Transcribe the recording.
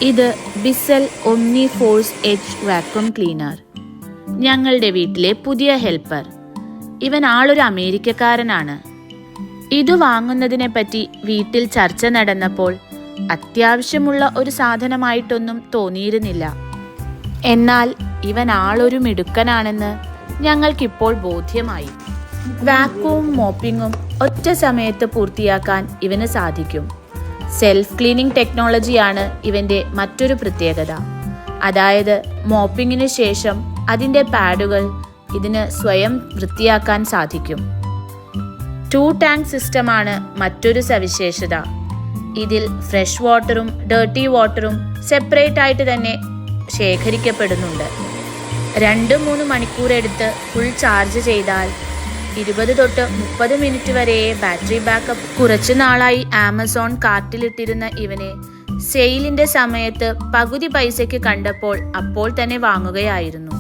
ഇത് Bissell Omni Force H vacuum cleaner. ഞങ്ങളുടെ വീട്ടിലെ പുതിയ ഹെൽപ്പർ. ഇവൻ ആളൊരു അമേരിക്കക്കാരനാണ്. ഇത് വാങ്ങുന്നതിനെ പറ്റി വീട്ടിൽ ചർച്ച നടന്നപ്പോൾ അത്യാവശ്യമുള്ള ഒരു സാധനമായിട്ടൊന്നും തോന്നിയിരുന്നില്ല. എന്നാൽ ഇവൻ ആളൊരു മിടുക്കനാണെന്ന് ഞങ്ങൾക്കിപ്പോൾ ബോധ്യമായി. വാക്വവും മോപ്പിങ്ങും ഒറ്റ സമയത്ത് പൂർത്തിയാക്കാൻ ഇവന് സാധിക്കും. സെൽഫ് ക്ലീനിങ് ടെക്നോളജിയാണ് ഇവന്റെ മറ്റൊരു പ്രത്യേകത. അതായത് മോപ്പിങ്ങിന് ശേഷം അതിൻ്റെ പാഡുകൾ ഇതിന് സ്വയം വൃത്തിയാക്കാൻ സാധിക്കും. 2 ടാങ്ക് സിസ്റ്റമാണ് മറ്റൊരു സവിശേഷത. ഇതിൽ ഫ്രഷ് വാട്ടറും ഡേർട്ടി വാട്ടറും സെപ്പറേറ്റ് ആയിട്ട് തന്നെ ശേഖരിക്കപ്പെടുന്നുണ്ട്. 2-3 മണിക്കൂറെടുത്ത് ഫുൾ ചാർജ് ചെയ്താൽ 20 തൊട്ട് 30 മിനിറ്റ് വരെയേ ബാറ്ററി ബാക്കപ്പ്. കുറച്ചു നാളായി ആമസോൺ കാർട്ടിലിട്ടിരുന്ന ഇവനെ സെയിലിന്റെ സമയത്ത് പകുതി പൈസയ്ക്ക് കണ്ടപ്പോൾ അപ്പോൾ തന്നെ വാങ്ങുകയായിരുന്നു.